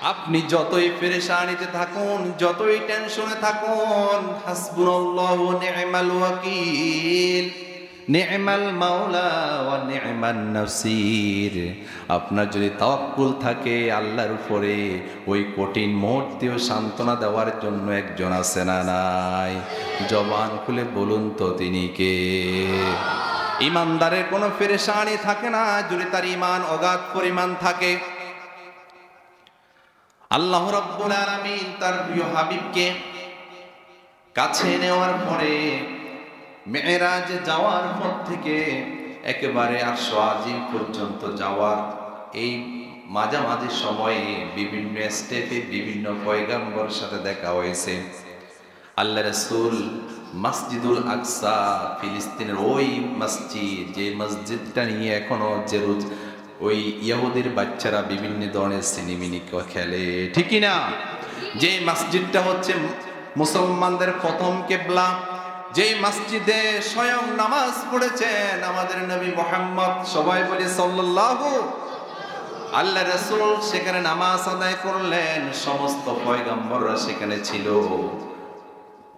আপনি যতই পেরেশানিতে থাকুন, যতই টেনশনে থাকুন, হাসবুনাল্লাহু ওয়া নি'মাল ওয়াকিল, নি'মাল মাওলা ওয়া নি'মান নাসির। আপনার যদি তাওয়াক্কুল থাকে আল্লাহর উপরে, ওই কঠিন মুহূর্তেও সান্ত্বনা দেওয়ার জন্য একজন আছে না নাই? জবান খুলে বলুন তো তিনি কে? ইমানদারের কোনো পেরেশানি থাকে না যদি তার ঈমান অগাধ পরিমাণ থাকে। আল্লাহ রাব্বুল আলামিন তার প্রিয় হাবিবকে কাছে নেওয়ার পরে মেরাজে যাওয়ার পর থেকে একেবারে আরশ আজিম পর্যন্ত যাওয়ার এই মাঝামাঝি সময়ে বিভিন্ন স্টেপে বিভিন্ন পয়গাম্বরের সাথে দেখা হয়েছে। আল্লাহ রাসূল মসজিদুল আকসা, ফিলিস্তিনের ওই মসজিদ, যে মসজিদটা নিয়ে এখনো ওই ইহুদির বাচ্চারা বিভিন্ন ধরনের সিনেমিনি খেলে, ঠিক না? যে মসজিদটা হচ্ছে মুসলমানদের প্রথম কিবলা, যে মসজিদে স্বয়ং নামাজ পড়েছেন আমাদের নবী মুহাম্মদ, সবাই বলে সাল্লাল্লাহু। আল্লাহ রাসূল সেখানে নামাজ আদায় করলেন, সমস্ত পয়গম্বররা সেখানে ছিল।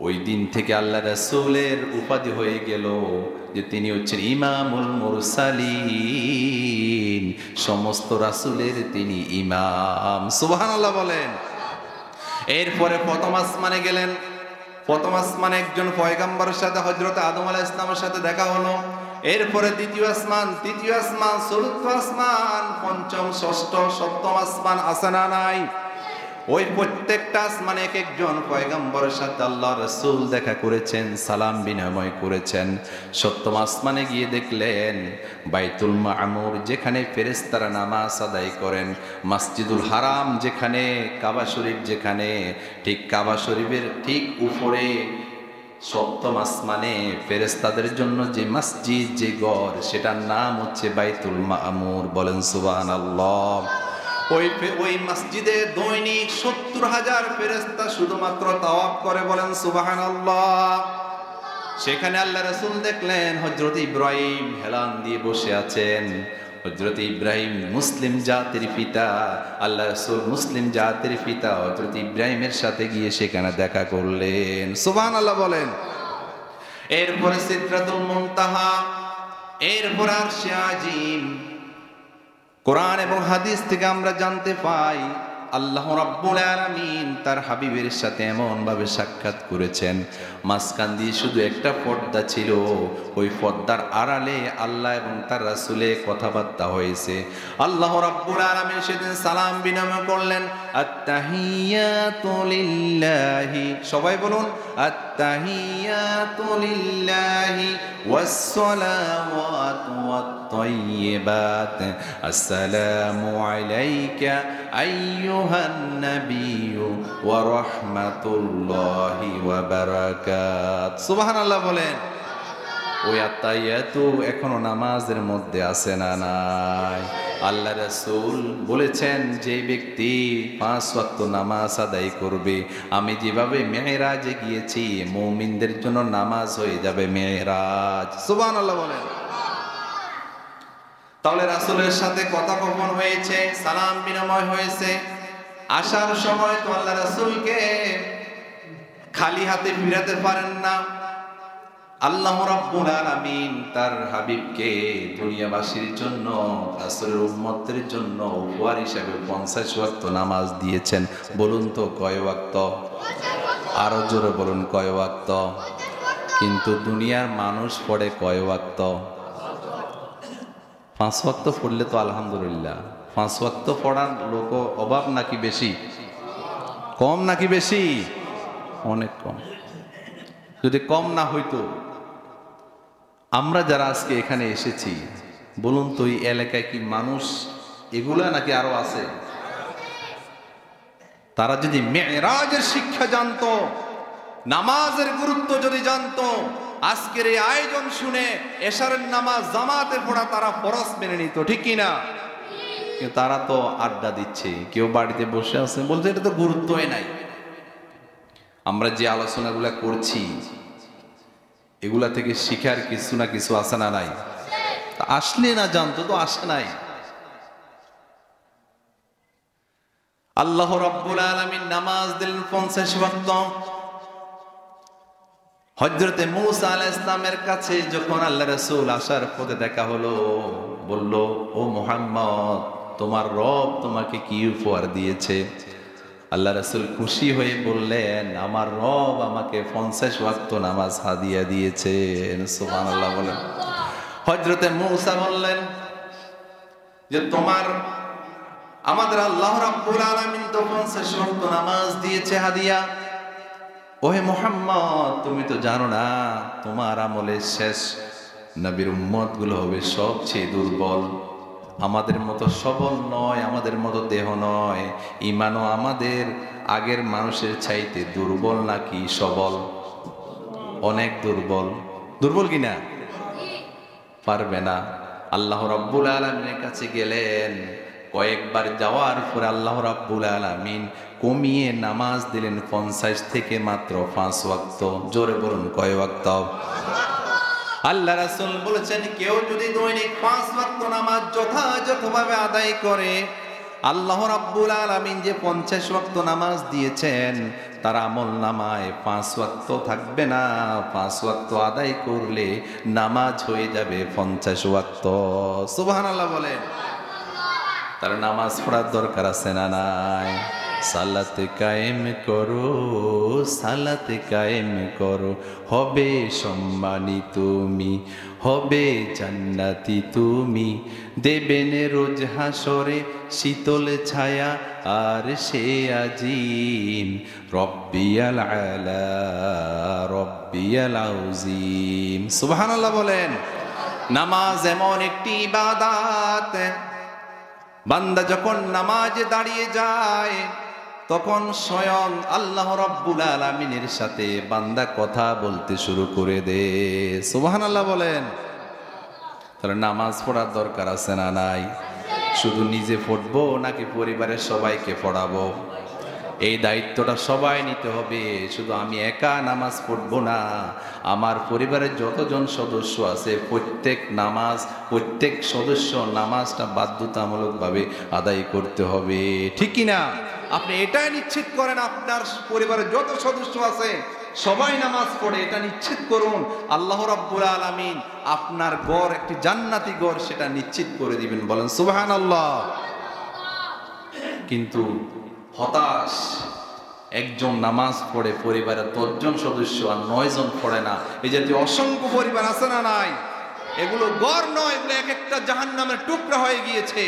ওই দিন থেকে আল্লাহ রাসূলের উপাধি হয়ে গেল যে তিনি হচ্ছেন ইমামুল মুরসালিন, সমস্ত রাসূলের তিনি ইমাম। সুবহানাল্লাহ বলেন। এরপরে প্রথম আসমানে গেলেন। প্রথম আসমানে একজন পয়গম্বরের সাথে হযরত আদম আলাইহিস সালামের সাথে দেখা হলো। এরপরে দ্বিতীয় আসমান, তৃতীয় আসমান, চতুর্থ আসমান, পঞ্চম, ষষ্ঠ, সপ্তম আসমান আছে না নাই? ওই প্রত্যেকটা আসমানে এক একজন পয়গম্বরের সাথে আল্লাহ রাসূল দেখা করেছেন, সালাম বিনিময় করেছেন। সপ্তম আসমানে গিয়ে দেখলেন বাইতুল মামুর, যেখানে ফেরেশতারা নামাজ আদায় করেন, মসজিদুল হারাম যেখানে, কাবা শরীফ যেখানে, ঠিক কাবা শরীফের ঠিক উপরে সপ্তম আসমানে ফেরেশতাদের জন্য যে মসজিদ, যে ঘর, সেটার নাম হচ্ছে বাইতুল মামুর। বলেন সুবহানাল্লাহ। ওই মসজিদে দৈনিক ৭০,০০০ ফেরেশতা শুধুমাত্র তাওয়াফ করে। বলেন সুবহানাল্লাহ। সেখানে আল্লাহ রাসূল দেখলেন হযরত ইব্রাহিম হেলান দিয়ে বসে আছেন। হযরত ইব্রাহিম মুসলিম জাতির পিতা, আল্লাহ রাসূল মুসলিম জাতির পিতা হযরত ইব্রাহিমের সাথে গিয়ে সেখানে দেখা করলেন। সুবহানাল্লাহ বলেন। এরপরে সিদরাতুল মুনতাহা, এরপরে আরশে আজিম। কোরআন এবং হাদিস থেকে আমরা জানতে পাই আল্লাহ রাব্বুল আলামিন তার হাবিবের সাথে এমন ভাবে সাক্ষাৎ করেছেন, মাঝখান দিয়ে শুধু একটা পর্দা ছিল, ওই পর্দার আড়ালে আল্লাহ এবং তার রাসূলে কথাবার্তা হয়েছে। আল্লাহ রাব্বুল আলামিন সেদিন সালাম বিনিময় করলেন, আত্তাহিয়াতু লিল্লাহি, সবাই বলুন আত্তাহিয়াতু লিল্লাহি ওয়াস সালাওয়াতু ওয়াত তাইয়্যিবাত, আসসালামু আলাইকা আইয়ুহান নাবিয়্যু ওয়া রাহমাতুল্লাহি ওয়া বারাকাত। সুবহানাল্লাহ বলেন। ওই আত্তাহিয়াতু এখনো নামাজের মধ্যে আছে না নাই? আল্লাহ রাসূল বলেছেন যে ব্যক্তি ৫ ওয়াক্ত নামাজ আদায় করবে, আমি যেভাবে মেরাজে গিয়েছি মুমিনদের জন্য নামাজ হয়ে যাবে মেরাজ। সুবহানাল্লাহ বলেন। তাহলে রাসূলের সাথে কথোপকথন হয়েছে, সালাম বিনিময় হয়েছে। আসার সময় তো আল্লাহ রাসূলকে খালি হাতে ফিরাতে পারেন না। আল্লাহ রাব্বুল আলামিন তার হাবিবকে দুনিয়াবাসীর জন্য, রাসূলের উম্মতের জন্য উপহার হিসেবে ৫০ ওয়াক্ত নামাজ দিয়েছেন। বলুন তো কয় ওয়াক্ত? আরো জোরে বলুন কয় ওয়াক্ত? কিন্তু দুনিয়ার মানুষ পড়ে কয় ওয়াক্ত? ৫ ওয়াক্ত পড়লে তো আলহামদুলিল্লাহ। ৫ ওয়াক্ত পড়ার লোক অভাব নাকি বেশি? কম নাকি বেশি? অনেক কম। যদি কম না হইতো, আমরা যারা আজকে এখানে এসেছি, বলুন তো এই এলাকায় কি মানুষ এগুলা নাকি আরো আছে? তারা যদি মেরাজের শিক্ষা জানতো, নামাজের গুরুত্ব যদি জানতো, আজকের এই আয়োজন শুনে এশারের নামাজ জামাতে পড়া তারা ফরজ মেনে নিত, ঠিক কিনা? কিন্তু তারা তো আড্ডা দিচ্ছে, কেউ বাড়িতে বসে আছে, বলছে এটা তো গুরুত্বই নাই। আমরা যে আলোচনাগুলা করছি এগুলা থেকে শিখার কিছু না কিছু আছে না নাই? আসলে না জানতো তো আসে নাই। আল্লাহ রাব্বুল আলামিন নামাজ দিলেন 50 ওয়াক্ত। হযরতে মূসা আলাইহিস সালামের কাছে যখন আল্লাহ রাসূল আসার পথে দেখা হলো, বলল, ও মুহাম্মদ, তোমার রব তোমাকে কি উপহার দিয়েছে? আল্লাহ রাসূল খুশি হয়ে বললেন, আমার রব আমাকে 50 ওয়াক্ত নামাজ হাদিয়া দিয়েছে। সুবহানাল্লাহ বলেন। হযরতে মূসা বললেন যে আমাদের আল্লাহ রাব্বুল আলামিন তো 50 ওয়াক্ত নামাজ দিয়েছে হাদিয়া। ওহে মুহাম্মদ, তুমি তো জানো না তোমার আমলের শেষ নবীর উম্মত গুলো হবে সবচেয়ে দুর্বল। আমাদের মতো সবল নয়, আমাদের মতো দেহ নয়, ঈমানও আমাদের আগের মানুষের চাইতে দুর্বল নাকি সবল? অনেক দুর্বল। দুর্বল কিনা? পারবে না। আল্লাহ রাব্বুল আলামিনের কাছে গেলেন, কয়েকবার যাওয়ার পরে আল্লাহ রাব্বুল আলামিন কমিয়ে নামাজ দিলেন 50 থেকে মাত্র 5 ওয়াক্ত। জোরে বলুন, কয় ওয়াক্ত? আল্লাহ রাসূল বলেছেন, কেউ যদি দৈনিক 5 ওয়াক্ত নামাজ যথাযথভাবে আদায় করে, আল্লাহ রাব্বুল আলামিন যে 50 ওয়াক্ত নামাজ দিয়েছেন তার আমলনামায় 5 ওয়াক্ত থাকবে না। 5 ওয়াক্ত আদায় করলে নামাজ হয়ে যাবে 50 ওয়াক্ত। সুবহানাল্লাহ বলেন। তার নামাজ পড়ার দরকার আছে না নাই? সালাতে কায়েম করো, সালাতে কায়েম করো, হবে সম্মানী তুমি, হবে জান্নাতি তুমি, দেবেন রোজ হাসরে শীতল ছায়া আর সে আজিম, রব্বিয়াল আলা রব্বিয়াল আযীম। সুবহানাল্লাহ বলেন। নামাজ এমন একটি ইবাদত, বান্দা যখন নামাজে দাঁড়িয়ে যায় তখন স্বয়ং আল্লাহ রাব্বুল আলামিনের সাথে বান্দা কথা বলতে শুরু করে দে। সুবহানাল্লাহ বলেন। তাহলে নামাজ পড়ার দরকার আছে না নাই? শুধু নিজে পড়বো নাকি পরিবারের সবাইকে পড়াবো? এই দায়িত্বটা সবাই নিতে হবে। শুধু আমি একা নামাজ পড়বো না, আমার পরিবারের যতজন সদস্য আছে প্রত্যেক সদস্য নামাজটা বাধ্যতামূলকভাবে আদায় করতে হবে। ঠিক কি না? আপনি এটাই নিশ্চিত করেন আপনার পরিবারের যত সদস্য আছে সবাই নামাজ পড়ে, এটা নিশ্চিত করুন। আল্লাহ রাব্বুল আলামিন আপনার ঘর একটি জান্নাতি ঘর সেটা নিশ্চিত করে দিবেন। বলেন সুবহানাল্লাহ। কিন্তু হতাশ, একজন নামাজ পড়ে পরিবারের 10 জন সদস্য আর 9 জন পড়ে না। এই জাতীয় অসংখ্য পরিবার আছে না নাই? এগুলো ঘর নয়, এগুলো এক একটা জাহান্নামের টুকরা হয়ে গিয়েছে।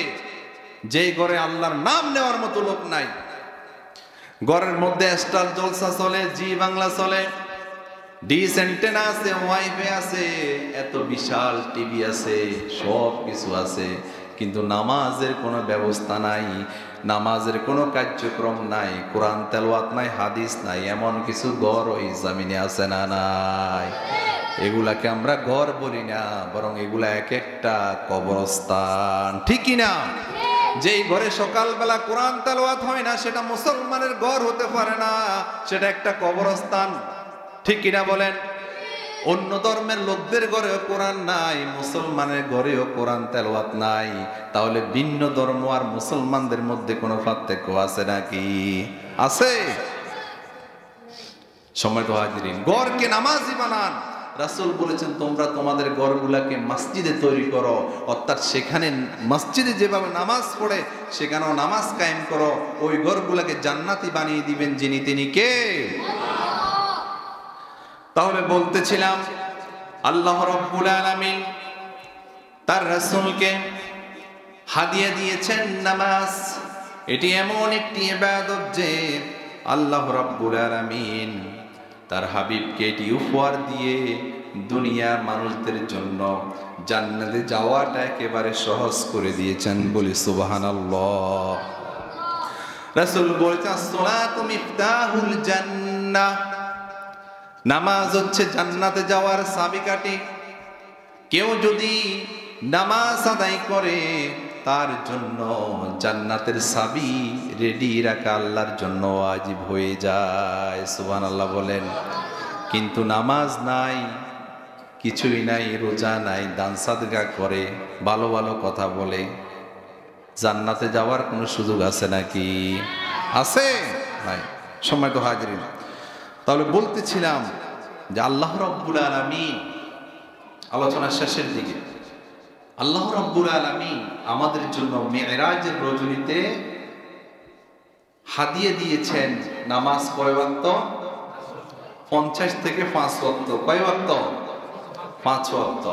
যেই ঘরে আল্লাহর নাম নেওয়ার মতো লোক নাই, ঘরের মধ্যে স্টার জলসা চলে, জি বাংলা চলে, ডিশ অ্যান্টেনা আছে, ওয়াইফাই আছে, এত বিশাল টিভি আছে, সব কিছু আছে, কিন্তু নামাজের কোনো ব্যবস্থা নাই, নামাজের কোনো কার্যক্রম নাই, কোরআন তেলাওয়াত নাই, হাদিস নাই। এমন কিছু ঘর ওই জমিনে আছে না নাই? এগুলাকে আমরা ঘর বলি না, বরং এগুলা এক একটা কবরস্থান। ঠিক কি না? যেই ঘরে সকালবেলা কোরআন তেলাওয়াত হয় না সেটা মুসলমানের ঘর হতে পারে না, সেটা একটা কবরস্থান। ঠিক কিনা বলেন? অন্য ধর্মের লোকদের ঘরেও কোরআন নাই, মুসলমানের ঘরেও কোরআন তেলাওয়াত নাই, তাহলে ভিন্ন ধর্ম আর মুসলমানদের মধ্যে কোনো পার্থক্য আছে নাকি? আছে। সম্মানিত হাজিরিন, ঘরকে নামাজি বানান। রাসূল বলেছেন, তোমরা তোমাদের ঘরগুলাকে মসজিদে তৈরি করো, অর্থাৎ সেখানে মসজিদে যেভাবে নামাজ পড়ে সেখানেও নামাজ কায়েম করো। ওই ঘরগুলাকে জান্নাতি বানিয়ে দিবেন যিনি, তিনি কে? তাহলে বলতেছিলাম, আল্লাহ রাব্বুল আলামিন তার রাসূলকে হাদিয়া দিয়েছেন নামাজ। এটি এমন একটি ইবাদত যে আল্লাহ রাব্বুল আলামিন তার হাবিবকে এটি উপহার দিয়ে দুনিয়ার মানুষদের জন্য জান্নাতে যাওয়াটা একেবারে সহজ করে দিয়েছেন। বলি সুবহানাল্লাহ। রাসূল বলেছেন, আসসালাতু মিফতাহুল জান্নাহ, নামাজ হচ্ছে জান্নাতে যাওয়ার চাবিকাঠি। কেউ যদি নামাজ আদায় করে তার জন্য জান্নাতের চাবি রেডি রাখা আল্লাহর জন্য ওয়াজিব হয়ে যায়। সুবহানাল্লাহ বলেন। কিন্তু নামাজ নাই, কিছুই নাই, রোজা নাই, দান সাদকা করে, ভালো ভালো কথা বলে, জান্নাতে যাওয়ার কোনো সুযোগ আছে নাকি? আছে নাই? সম্মানিত হাজিরিন, তাহলে বলতেছিলাম যে আল্লাহ রাব্বুল আলামিন, আলোচনার শেষের দিকে, আল্লাহ রাব্বুল আলামিন আমাদের জন্য মেরাজের রজনীতে হাদিয়ে দিয়েছেন নামাজ কয় ওয়াক্ত? 50 থেকে 5 ওয়াক্ত। কয় ওয়াক্ত? 5 ওয়াক্ত।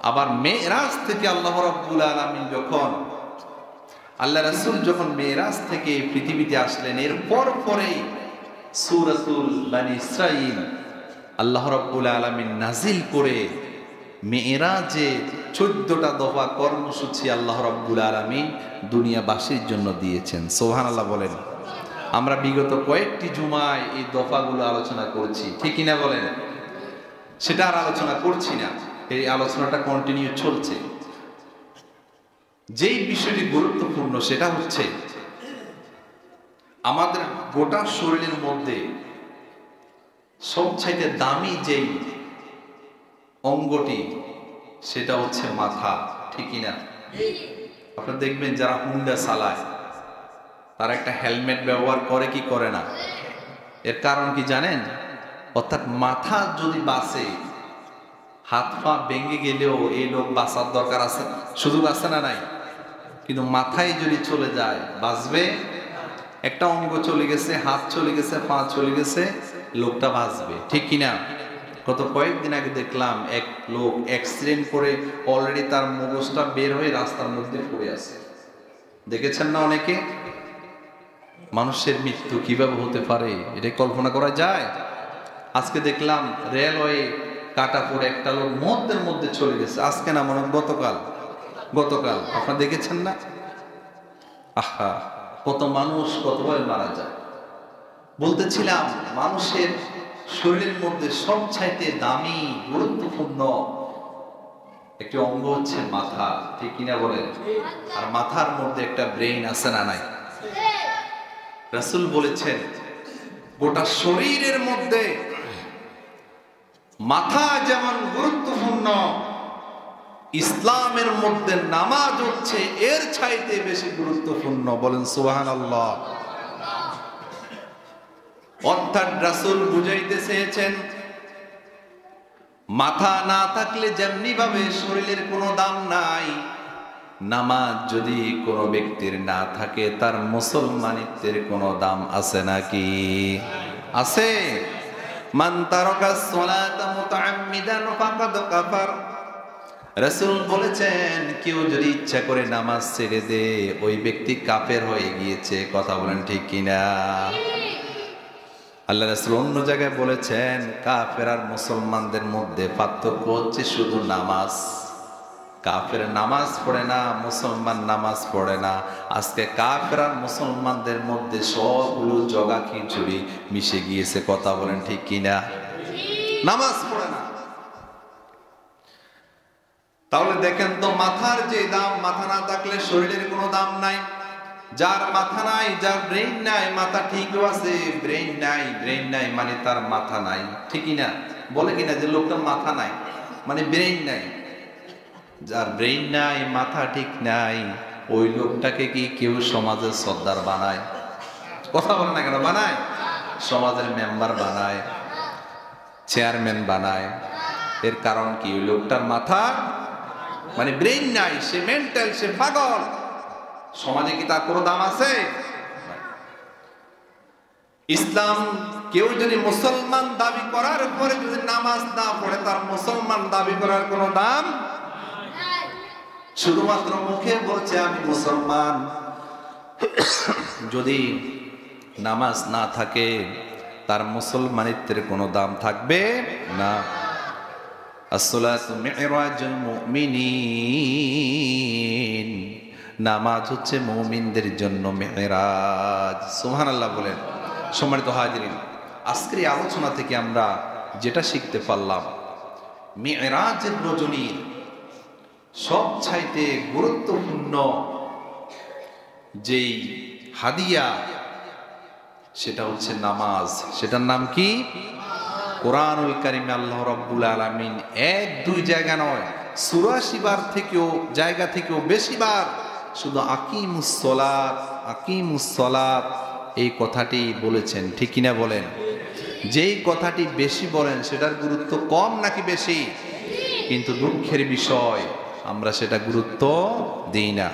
আবার মেরাজ থেকে আল্লাহ রাব্বুল আলামিন যখন, আল্লাহ রাসূল যখন মেরাজ থেকে পৃথিবীতে আসলেন, এর পরেই সূরাতুল বনী ইসরাঈল আল্লাহ রাব্বুল আলামিন নাজিল করে মেরাজে 14টা দফা কর্মসূচি আল্লাহ রাব্বুল আলামিন দুনিয়াবাসীর জন্য দিয়েছেন। সুবহানাল্লাহ বলেন। আমরা বিগত কয়েকটি জুমায় এই দফাগুলো আলোচনা করছি, ঠিক কিনা বলেন? সেটা আর আলোচনা করছি না, এই আলোচনাটা কন্টিনিউ চলছে। যেই বিষয়টি গুরুত্বপূর্ণ সেটা হচ্ছে আমাদের গোটা শরীরের মধ্যে সবচাইতে দামি যেই অঙ্গটি সেটা হচ্ছে মাথা, ঠিক কিনা? আপনারা দেখবেন যারা হুন্ডা চালায় তারা একটা হেলমেট ব্যবহার করে কি করে না? এর কারণ কি জানেন? অর্থাৎ মাথা যদি বাঁচে, হাত পা ভেঙে গেলেও এই লোক বাঁচার দরকার আছে, শুধু বাঁচে না নাই, কিন্তু মাথায় যদি চলে যায় বাঁচবে। একটা অঙ্গ চলে গেছে, হাত চলে গেছে, পা চলে গেছে, লোকটা বাঁচবে, ঠিক কিনা? গত কয়েকদিন আগে দেখলাম এক লোক অ্যাক্সিডেন্ট করে অলরেডি তার মগজটা বের হয়ে রাস্তার মধ্যে পড়ে আছে। দেখেছেন না অনেকে? মানুষের মৃত্যু কিভাবে হতে পারে এটা কল্পনা করা যায়? আজকে দেখলাম রেলওয়ে কাটা পড়ে একটা লোক মধ্যের মধ্যে চলে গেছে, আজকে না মনে গতকাল আপনারা দেখেছেন না? আহা, কত মানুষ কতভাবে মারা যায়। বলতেছিলাম মানুষের শরীরের মধ্যে সবচাইতে দামি গুরুত্বপূর্ণ একটি অঙ্গ হচ্ছে মাথা, ঠিক কিনা বলেন? আর মাথার মধ্যে একটা ব্রেইন আছে না নাই? রাসূল বলেছেন গোটা শরীরের মধ্যে মাথা যেমন গুরুত্বপূর্ণ, ইসলামের মধ্যে নামাজ হচ্ছে এর চাইতে বেশি গুরুত্বপূর্ণ। বলেন সুবহানাল্লাহ। অর্থাৎ রাসূল বুঝাইতে চেয়েছেন মাথা না থাকলে যেমনি ভাবে শরীরের কোনো দাম নাই, নামাজ যদি কোনো ব্যক্তির না থাকে তার মুসলমানিত্বের কোনো দাম আছে নাকি? আছে। মান তারাকাস সালাতা মুতাআম্মিদান ফাকাদ কাফার। রাসূল বলেছেন কেউ যদি ইচ্ছা করে নামাজ ছেড়ে দে ওই ব্যক্তি কাফের হয়ে গিয়েছে। কথা বলেন ঠিক কিনা? আল্লাহ রাসূল অন্য জায়গায় বলেছেন কাফের আর মুসলমানদের মধ্যে পার্থক্য হচ্ছে শুধু নামাজ। কাফের নামাজ পড়ে না, মুসলমান নামাজ পড়ে না। আজকে কাফের আর মুসলমানদের মধ্যে সবগুলো জগা খিচুড়ি মিশে গিয়েছে। কথা বলেন ঠিক কিনা? নামাজ পড়ে না। তাহলে দেখেন তো মাথার যে দাম, মাথা না থাকলে শরীরের কোনো দাম নাই। যার মাথা নাই, যার ব্রেইন নাই, মাথা ঠিকও আছে, ব্রেইন নাই মানে তার মাথা নাই, ঠিকই না? বলে কিনা যে লোকটার মাথা নাই মানে ব্রেইন নাই। যার ব্রেইন নাই, মাথা ঠিক নাই, ওই লোকটাকে কি কেউ সমাজের সর্দার বানায়? কথা বলে না কেন? বানায়। সমাজের মেম্বার বানায়, চেয়ারম্যান বানায়। এর কারণ কি? ওই লোকটার মাথা মানে ব্রেইন নাই, সে মেন্টাল, সে পাগল। সমাজে কি তার কোনো দাম আছে? ইসলাম কেউ যদি মুসলমান দাবি করার পরে যদি নামাজ না পড়ে তার মুসলমান দাবি করার কোনো দাম নাই। শুধুমাত্র মুখে বলছে আমি মুসলমান, যদি নামাজ না থাকে তার মুসলমানিত্বের কোনো দাম থাকবে না। আসসালাতু মি'রাজুল মুমিনিন, নামাজ হচ্ছে মুমিনদের জন্য মেরাজ। সুবহানাল্লাহ বলেন। সম্মানিত হাজিরিন, আজকের এই আলোচনা থেকে আমরা যেটা শিখতে পারলাম, মেরাজের রজনীর সবচাইতে গুরুত্বপূর্ণ যেই হাদিয়া সেটা হচ্ছে নামাজ। সেটার নাম কি? কোরআনুল কারীমে আল্লাহ রাব্বুল আলামিন 1-2 জায়গা নয়, 84 বার জায়গা থেকেও বেশি বার শুধু আকিমুস সালাত এই কথাটি বলেছেন, ঠিক কিনা বলেন? যেই কথাটি বেশি বলেন সেটার গুরুত্ব কম নাকি বেশি? কিন্তু দুঃখের বিষয় আমরা সেটা গুরুত্ব দিই না।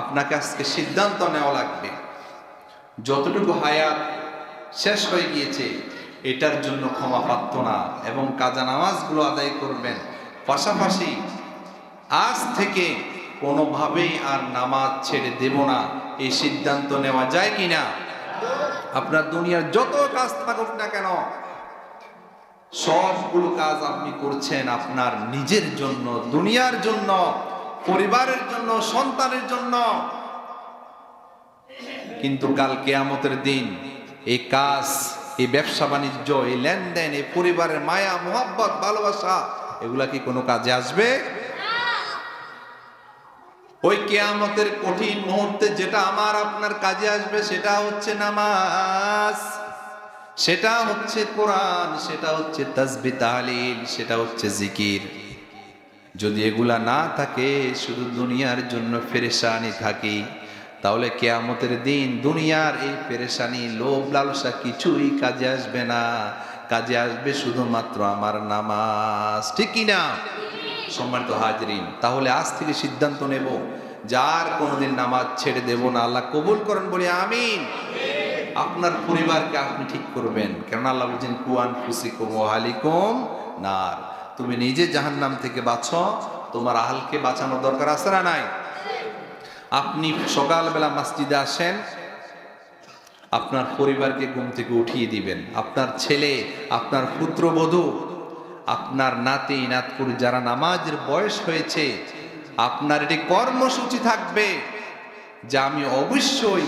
আপনাকে আজকে সিদ্ধান্ত নেওয়া লাগবে, যতটুকু হায়াত শেষ হয়ে গিয়েছে এটার জন্য ক্ষমা প্রার্থনা এবং কাজা নামাজগুলো আদায় করবেন। পাশাপাশি আজ থেকে কোনোভাবেই আর নামাজ ছেড়ে দেব না, এই সিদ্ধান্ত নেওয়া যায় কিনা? আপনার দুনিয়ার যত কাজ থাকুক না কেন, সবগুলো কাজ আপনি করছেন আপনার নিজের জন্য, দুনিয়ার জন্য, পরিবারের জন্য, সন্তানের জন্য। কিন্তু কাল কিয়ামতের দিন এই কাজ, এই ব্যবসা বাণিজ্য, এই লেনদেন, এই পরিবারের মায়া মোহাব্বত ভালোবাসা, এগুলা কি কোনো কাজে আসবে? ওই কিয়ামতের কঠিন মুহূর্তে যেটা আমার আপনার কাজে আসবে সেটা হচ্ছে নামাজ, সেটা হচ্ছে কোরআন, সেটা হচ্ছে তাসবিহ তাহলিল, সেটা হচ্ছে জিকির। যদি এগুলা না থাকে, শুধু দুনিয়ার জন্য পেরেশানি থাকি, তাহলে কিয়ামতের দিন দুনিয়ার এই পেরেশানি, লোভ লালসা কিছুই কাজে আসবে না। কাজে আসবে শুধুমাত্র আমার নামাজ, ঠিক কিনা? সম্মানিত হাজরিন, তাহলে আজ থেকে সিদ্ধান্ত নেব যার কোনোদিন নামাজ ছেড়ে দেব না। আল্লাহ কবুল করেন, বলি আমিন। আপনার পরিবারকে আপনি ঠিক করবেন, কারণ আল্লাহ বলছেন কু আনফুসিকুম ওয়া আহলিকুম নার। তুমি নিজে জাহান্নাম থেকে বাঁচো, তোমার আহলকে বাঁচানোর দরকার আছে না নাই? আপনি সকালবেলা মসজিদে আসেন, আপনার পরিবারকে ঘুম থেকে উঠিয়ে দিবেন। আপনার ছেলে, আপনার পুত্রবধূ, আপনার নাতি নাতকুর যারা নামাজের বয়স হয়েছে, আপনার এটি কর্মসূচি থাকবে যে আমি অবশ্যই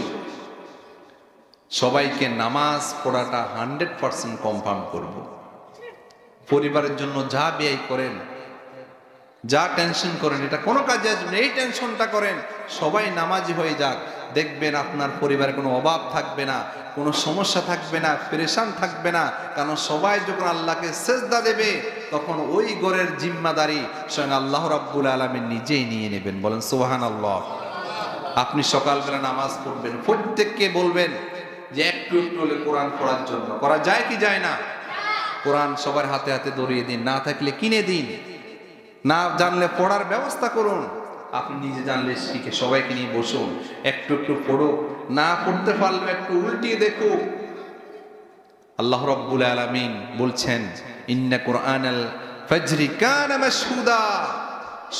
সবাইকে নামাজ পড়াটা 100% কনফার্ম করব। পরিবারের জন্য যা ব্যয় করেন, যা টেনশন করেন, এটা কোনো কাজে আসবে না। এই টেনশনটা করেন সবাই নামাজি হয়ে যাক, দেখবেন আপনার পরিবারে কোনো অভাব থাকবে না, কোনো সমস্যা থাকবে না, পেরেশান থাকবে না। কারণ সবাই যখন আল্লাহকে সেজদা দেবে, তখন ওই ঘরের জিম্মাদারি স্বয়ং আল্লাহ রাব্বুল আলামিন নিজেই নিয়ে নেবেন। বলেন সুবহানাল্লাহ। আপনি সকালবেলা নামাজ পড়বেন, প্রত্যেককে বলবেন যে একটু একটু হলে কোরআন পড়ার জন্য। করা যায় কি যায় না? কোরআন সবার হাতে হাতে ধরিয়ে দিন, না থাকলে কিনে দিন, না জানলে পড়ার ব্যবস্থা করুন। আপনি নিজে জানলে শিখে সবাইকে নিয়ে বসুন, একটু একটু পড়ো, না পড়তে পারলে একটু উল্টিয়ে দেখুক। আল্লাহ রাব্বুল আলামিন বলছেন ইন্না কুরআনাল ফাজরি কানা মাশহুদা,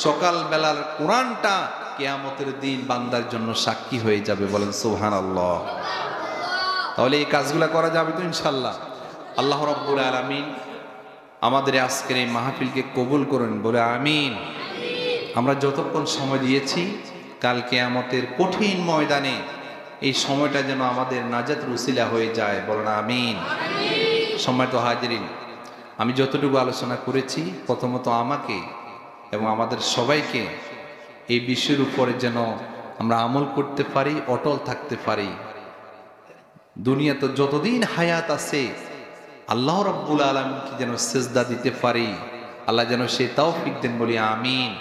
সকাল বেলার কোরআনটা কিয়ামতের দিন বান্দার জন্য সাক্ষী হয়ে যাবে। বলেন সুবহানাল্লাহ। তাহলে এই কাজগুলো করা যাবে তো ইনশাআল্লাহ। আল্লাহ রাব্বুল আলামিন আমাদের আজকের এই মাহফিলকে কবুল করেন, বলে আমিন। আমরা যতক্ষণ সময় দিয়েছি, কাল কিয়ামতের কঠিন ময়দানে এই সময়টা যেন আমাদের নাজাতের উসিলা হয়ে যায়। বলেন আমিন। সম্মানিত হাজিরিন, আমি যতটুকু আলোচনা করেছি, প্রথমত আমাকে এবং আমাদের সবাইকে এই বিষয়ের উপরে যেন আমরা আমল করতে পারি, অটল থাকতে পারি। দুনিয়াতে যতদিন হায়াত আছে আল্লাহ রাব্বুল আলামিনকে যেন সেজদা দিতে পারি, আল্লাহ যেন সে তৌফিক দেন। বলি আমিন।